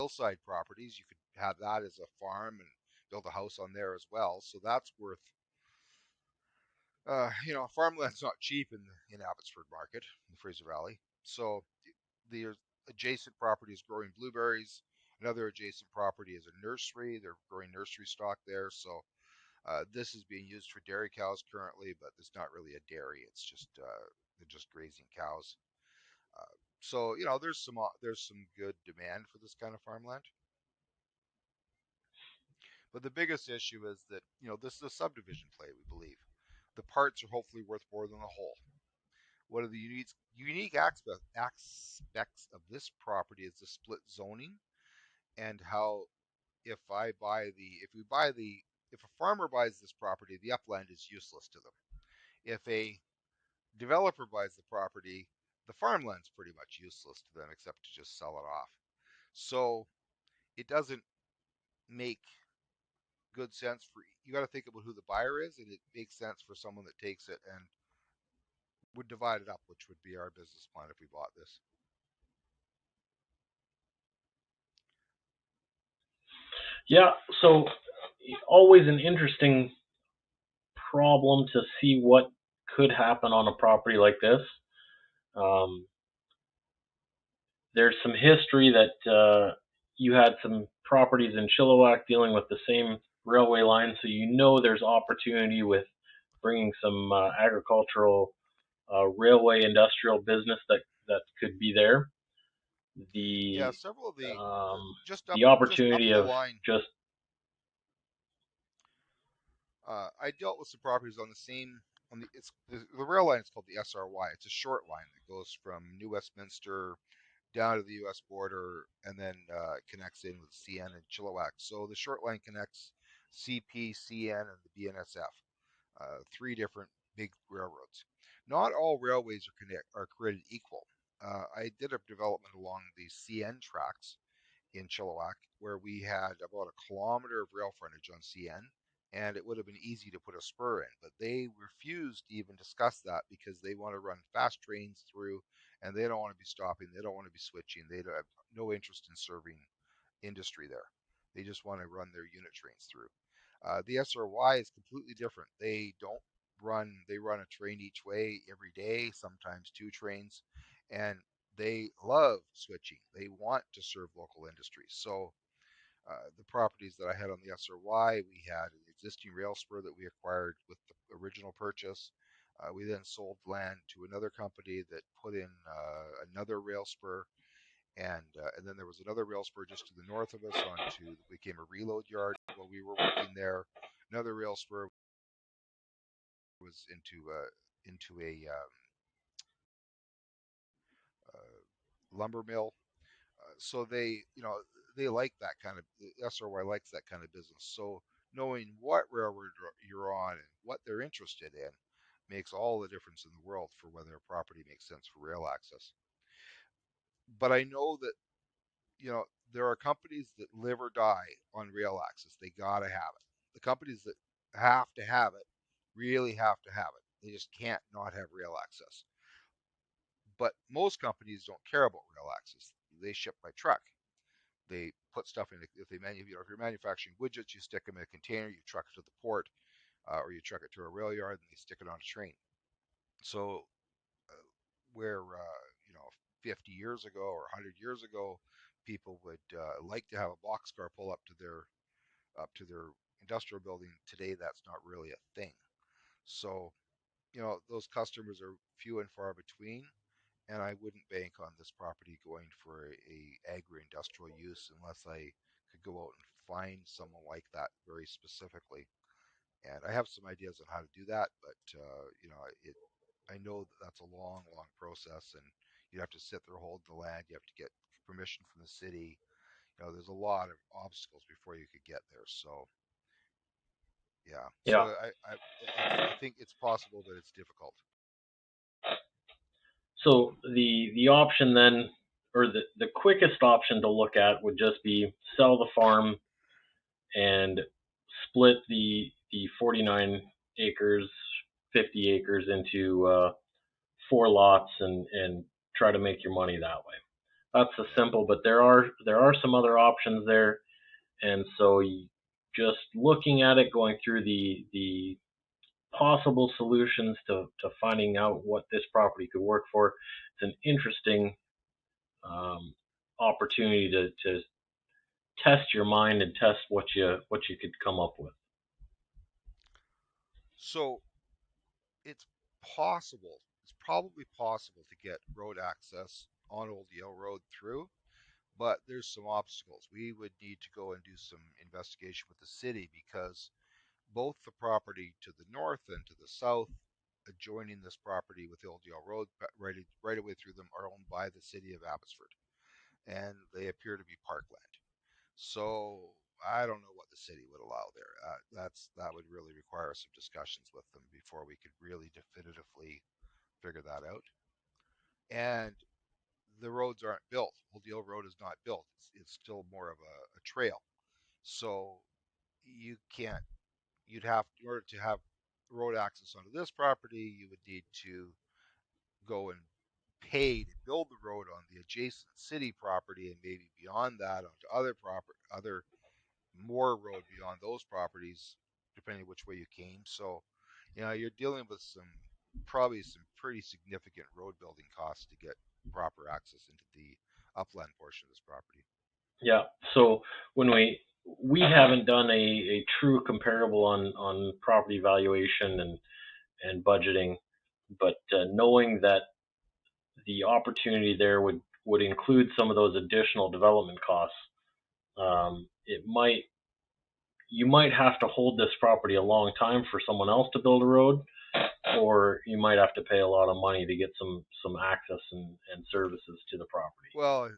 hillside properties, you could have that as a farm and build a house on there as well. So that's worth, farmland's not cheap in Abbotsford Market, in the Fraser Valley. So the adjacent property is growing blueberries. Another adjacent property is a nursery. They're growing nursery stock there. So this is being used for dairy cows currently, but it's not really a dairy. It's just they're just grazing cows. So there's some good demand for this kind of farmland. But the biggest issue is that this is a subdivision play. We believe the parts are hopefully worth more than the whole. One of the unique aspects of this property is the split zoning and how if I buy the if we buy the if a farmer buys this property, the upland is useless to them. If a developer buys the property, the farmland's pretty much useless to them except to just sell it off. So it doesn't make good sense for you got to think about who the buyer is, and it makes sense for someone that takes it and would divide it up, which would be our business plan if we bought this. Yeah, so always an interesting problem to see what could happen on a property like this. There's some history that you had some properties in Chilliwack dealing with the same railway line, so there's opportunity with bringing some agricultural railway industrial business that could be there. Yeah, several of The just up opportunity the of line. just I dealt with some properties on the same on the rail line is called the SRY. It's a short line that goes from New Westminster down to the U.S. border and then connects in with CN and Chilliwack. So the short line connects CP, CN, and the BNSF, three different big railroads. Not all railways are created equal. I did a development along the CN tracks in Chilliwack where we had about a kilometer of rail frontage on CN, and it would have been easy to put a spur in, but they refused to even discuss that because they want to run fast trains through, and they don't want to be stopping, they don't want to be switching, they have no interest in serving industry there. They just want to run their unit trains through. The SRY is completely different. They run a train each way every day, sometimes two trains, and they love switching. They want to serve local industries. So the properties that I had on the SRY, we had an existing rail spur that we acquired with the original purchase. We then sold land to another company that put in another rail spur, and then there was another rail spur just to the north of us onto became a reload yard while we were working there. Another rail spur was into a lumber mill. So they like that kind of SRY likes that kind of business. So knowing what railroad you're on and what they're interested in makes all the difference in the world for whether a property makes sense for rail access. But I know that there are companies that live or die on rail access. They gotta have it. The companies that have to have it really have to have it. They just can't not have rail access. But most companies don't care about rail access. They ship by truck. They put stuff in. If you're manufacturing widgets, you stick them in a container, you truck it to the port, or you truck it to a rail yard, and they stick it on a train. So where 50 years ago or 100 years ago, people would like to have a boxcar pull up to their industrial building. Today, that's not really a thing. So those customers are few and far between, and I wouldn't bank on this property going for a agri-industrial use unless I could go out and find someone like that very specifically. And I have some ideas on how to do that, but I know that's a long, long process, and you have to sit there, hold the land, you have to get permission from the city. There's a lot of obstacles before you could get there. So yeah, yeah. so I think it's possible, but it's difficult. So the option then, or the quickest option to look at would just be sell the farm and split the 49 acres, 50 acres into 4 lots and try to make your money that way. that's the Yeah. simple. But there are some other options there, and so just looking at it, going through the possible solutions to finding out what this property could work for. It's an interesting um, opportunity to test your mind and test what you could come up with. So it's possible, it's probably possible to get road access on Old Yale Road through, but there's some obstacles. We would need to go and do some investigation with the city because both the property to the north and to the south adjoining this property with Old Yale Road right away through them are owned by the city of Abbotsford, and they appear to be parkland. So I don't know what the city would allow there. That would really require some discussions with them before we could really definitively figure that out. And the roads aren't built. Old Road is not built. It's still more of a trail. So you can't. You'd have, in order to have road access onto this property, you would need to go and pay to build the road on the adjacent city property, and maybe beyond that onto other more road beyond those properties, depending which way you came. So, you're dealing with probably some pretty significant road building costs to get proper access into the upland portion of this property. Yeah. So when we haven't done a true comparable on property valuation and budgeting, but knowing that the opportunity there would include some of those additional development costs, it might you might have to hold this property a long time for someone else to build a road, or you might have to pay a lot of money to get some access and services to the property. Well,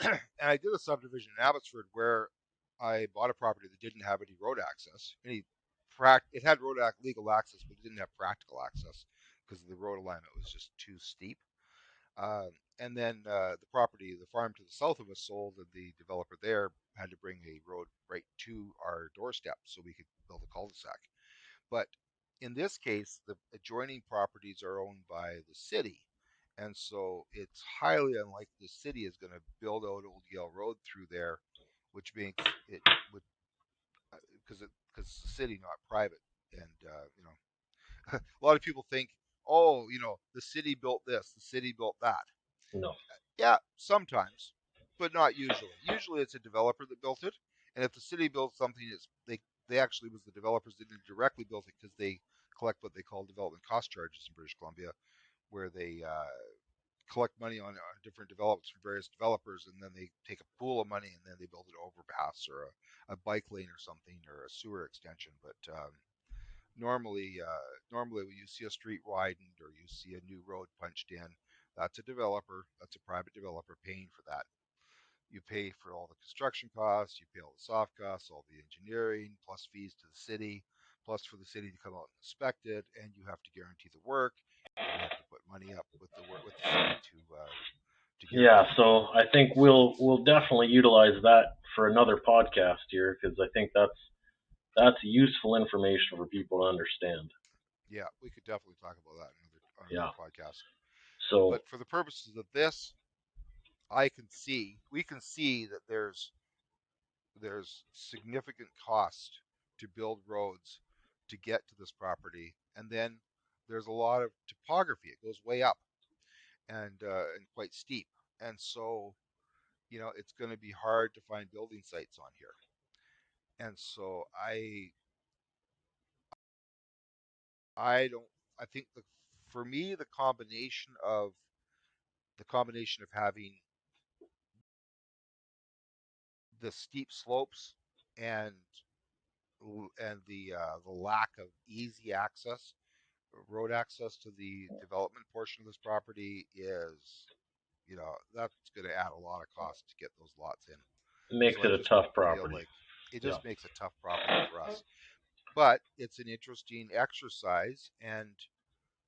and I did a subdivision in Abbotsford where I bought a property that didn't have any road access. It had legal access, but it didn't have practical access because the road alignment was just too steep. And then the farm to the south of us sold, and the developer there had to bring a road right to our doorstep so we could build a cul-de-sac. But in this case, the adjoining properties are owned by the city. And so it's highly unlikely the city is going to build out Old Yale Road through there, which makes it would because the city, not private. And a lot of people think, oh, the city built this, the city built that. No, Yeah, sometimes, but not usually. Usually it's a developer that built it, and if the city built something, they actually was the developers that didn't directly build it because they collect what they call development cost charges in British Columbia, where they collect money on different developments from various developers, and then they take a pool of money and then they build an overpass or a bike lane or something or a sewer extension. But normally when you see a street widened or you see a new road punched in, that's a developer, that's a private developer paying for that. You pay for all the construction costs, you pay all the soft costs, all the engineering, plus fees to the city, plus for the city to come out and inspect it, and you have to guarantee the work, and you have to put money up with the city to yeah. guarantee the So work. I think So we'll definitely utilize that for another podcast here because I think that's useful information for people to understand. yeah, we could definitely talk about that on Yeah. another podcast. So But for the purposes of this, we can see that there's significant cost to build roads to get to this property, and then there's a lot of topography. It goes way up and quite steep, and so it's going to be hard to find building sites on here. And so I don't I think for me the combination of having the steep slopes and the lack of easy access road access to the development portion of this property is, that's going to add a lot of cost to get those lots in. it makes So I it a just tough don't feel property. like it Yeah. just makes a tough property for us. But it's an interesting exercise, and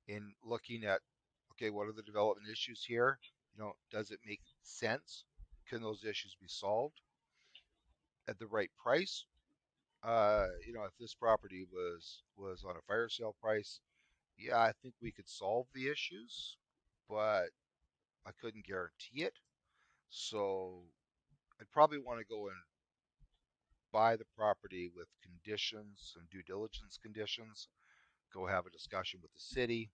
in looking at, okay, what are the development issues here? Does it make sense? Can those issues be solved at the right price? If this property was on a fire sale price, yeah, I think we could solve the issues, but I couldn't guarantee it. So I'd probably want to go and buy the property with conditions, some due diligence conditions, go have a discussion with the city,